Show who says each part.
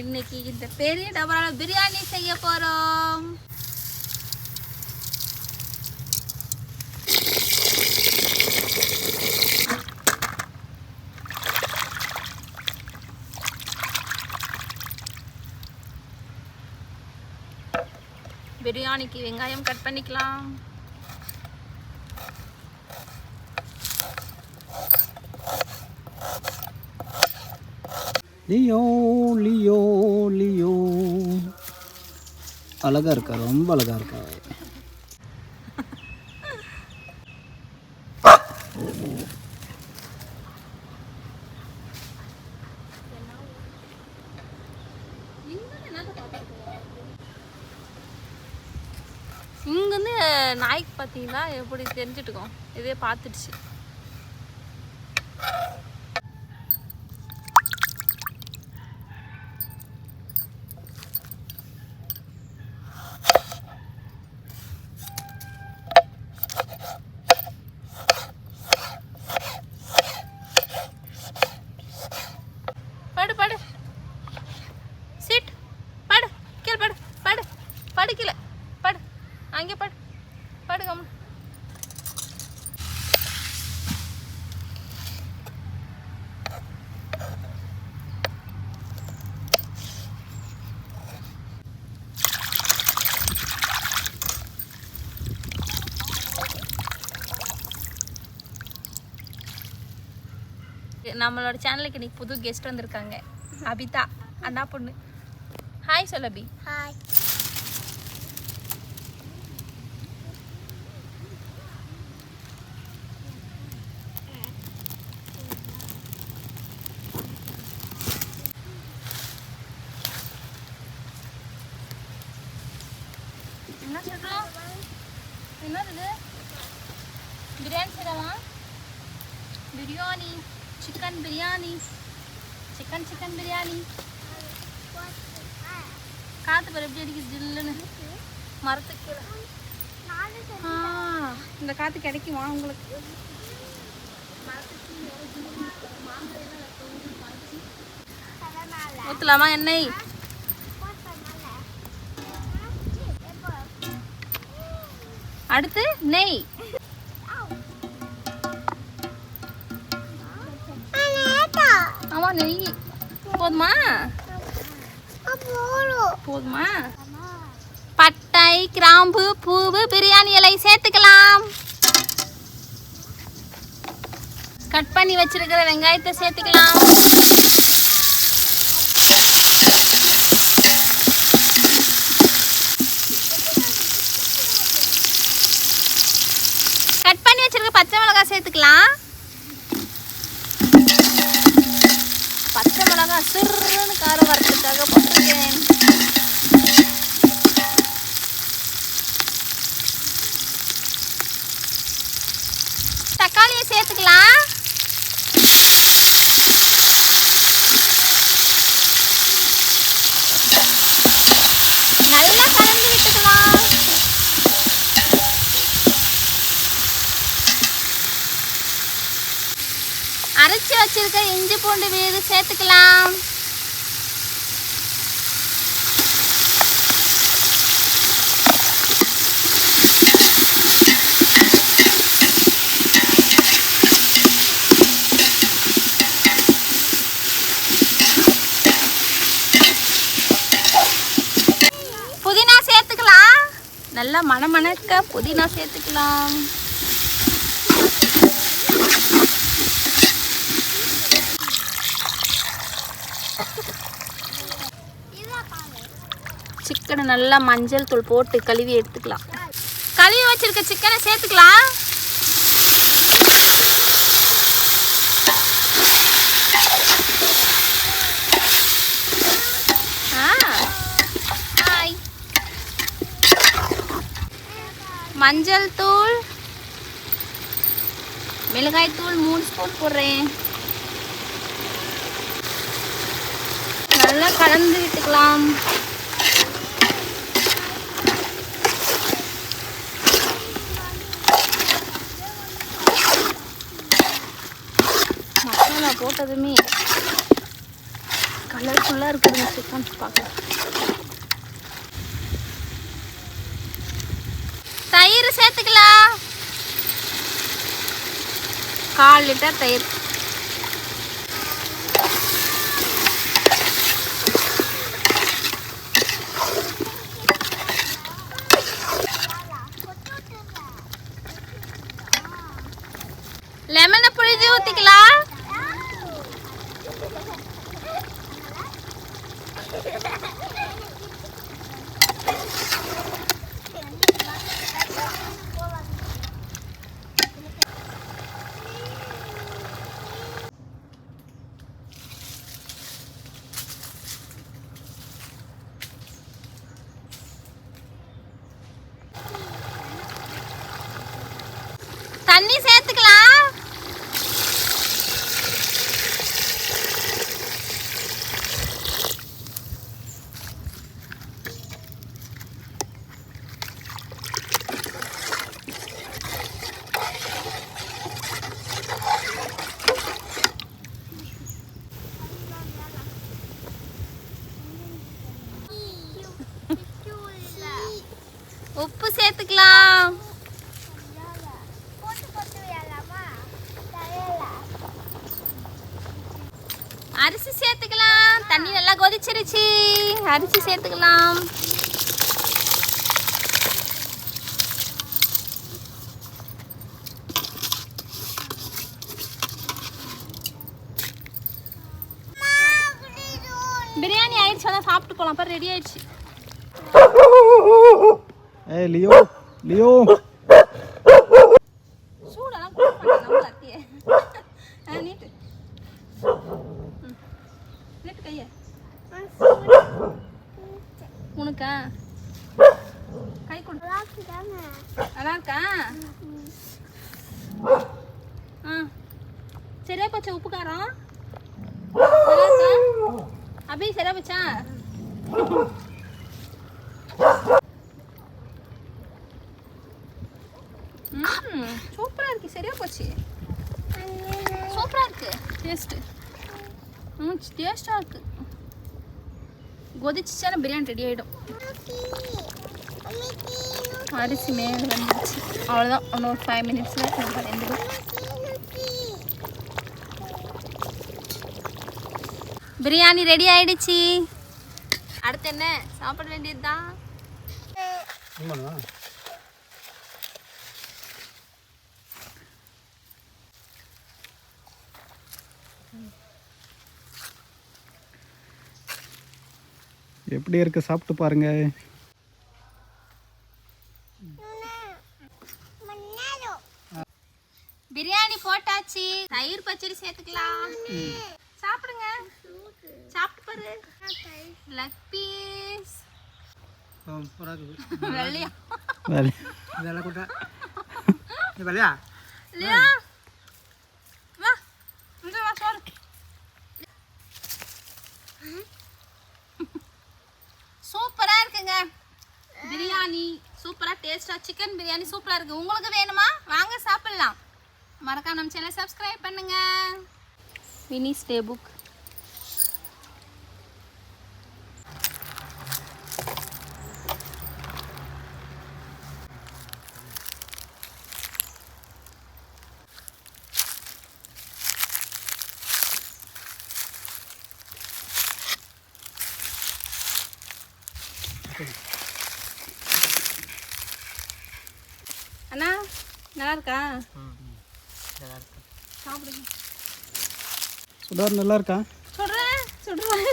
Speaker 1: இன்னைக்கு இந்த பெரிய டபரால பிரியாணி செய்ய போறோம். பிரியாணிக்கு வெங்காயம் கட் பண்ணிக்கலாம்.
Speaker 2: லியோ லியோ லியோ அழகா இருக்கா, ரொம்ப அழகா இருக்கா.
Speaker 1: இங்கேருந்து நாய்க்கு பார்த்தீங்களா எப்படி தெரிஞ்சுட்டுக்கோம், இதே பார்த்துடுச்சு. படு படு சிட் படு கீழே படு படு படு கீழே படு அங்கே படு படு கம்மு. நம்மளோட சேனலுக்கு இன்னைக்கு புது கெஸ்ட் வந்திருக்காங்க, அபிதா அண்ணா பொண்ணு. ஹாய் சொல் அபி.
Speaker 3: ஹாய்.
Speaker 1: என்ன சொல்கிறோம்? என்னது பிரியாணி செய்யலாமா? Biryani chicken biryani chicken biryani. காற்று பேர் எப்படி அடிக்குது ஜில்லுன்னு மரத்துக்கு. இந்த காற்று கிடைக்குமா உங்களுக்கு? ஊற்றலாமா எண்ணெய்? அடுத்து நெய். ஆமா நெய் போதுமா? போதுமா? பட்டை கிராம்பு பூவு பிரியாணி இலை சேர்த்துக்கலாம். கட் பண்ணி வச்சிருக்கிற வெங்காயத்தை சேர்த்துக்கலாம். கட் பண்ணி வச்சிருக்க பச்சை மிளகாய் சேர்த்துக்கலாம். பச்சை மிளகாய் சிறுன்னு காரம் வரதுக்காக போட்டிருக்கேன். தக்காளியை சேர்த்துக்கலாம். நல்லா கலந்து விட்டுக்கலாம். அரைச்சி வச்சிருக்க இஞ்சி பூண்டு விழுது சேர்த்துக்கலாம். புதினா சேர்த்துக்கலாம். நல்லா மணமணக்க புதினா சேர்த்துக்கலாம். சிக்கனை நல்லா மஞ்சள் தூள் போட்டு கழுவி எடுத்துக்கலாம். கழுவி வச்சிருக்க சிக்கனை சேர்த்துக்கலாம். மஞ்சள் தூள் மிளகாய் தூள் 3 ஸ்பூன் போடுறேன். நல்லா கலந்து விட்டுக்கலாம். மசாலா போட்டதுமே கலர்ஃபுல்லாக இருக்குதுங்க சிக்கன் பார்க்கலாம். தயிர் சேர்த்துக்கலாம். 1/4 லிட்டர் தயிர். லெமனை புழிஞ்சு ஊற்றிக்கலாம். தண்ணி சேர்த்துக்கலாம். உப்பு சேர்த்துக்கலாம். அரிசி சேர்த்துக்கலாம். தண்ணி நல்லா கொதிச்சிருச்சு. அரிசி சேர்த்துக்கலாம். பிரியாணி ஆயிடுச்சு. அதான் சாப்பிட்டு போகலாம். அப்புறம் ரெடி ஆயிடுச்சு.
Speaker 2: ஏய் லியோ லியோ
Speaker 1: சூடெல்லாம் நம்ம அத்தியே நீட்டு நீட்டு கைய உனக்கா கை கொடு. நல்லா இருக்கா? சரியா போச்சா உப்பு காரம்? நல்லா இருக்கா அபி? சரியா போச்சா? சூப்பரா இருக்கு. சரியா போச்சு. சூப்பரா இருக்கு. டேஸ்ட் டேஸ்டா இருக்கு. கொதிச்சுச்சா பிரியாணி ரெடி ஆயிடும். அரிசி மேலே வந்துடுச்சு. அவ்வளோதான். இன்னொரு 5 மினிட்ஸில் வெந்துடும். பிரியாணி ரெடி ஆயிடுச்சு. அடுத்து என்ன சாப்பிட வேண்டியதுதான்.
Speaker 2: எப்படி இருக்கு சாப்பிட்டு பாருங்க.
Speaker 1: பிரியாணி போட்டாச்சு. தயிர் பச்சடி சேர்த்துக்கலாம். சாப்பிடுங்க. சாப்பிட்டு பாரு. லெக் பீஸ் வெள்ளையா
Speaker 2: இதெல்லாம் கூட
Speaker 1: இல்லையா? வா இங்க வா சோறு. சூப்பரா இருக்குங்க பிரியாணி. சூப்பரா டேஸ்டா சிக்கன் பிரியாணி சூப்பரா இருக்கு. உங்களுக்கு வேணுமா? வாங்க சாப்பிடலாம். மறக்காம நம்ம சேனலை சப்ஸ்கிரைப் பண்ணுங்க. Vini's day book. அண்ணா நல்லா இருக்கா? சாப்பிடுங்க.
Speaker 2: சுடர் நல்லா இருக்கா?
Speaker 1: சொல்றேன் சொல்றேன்.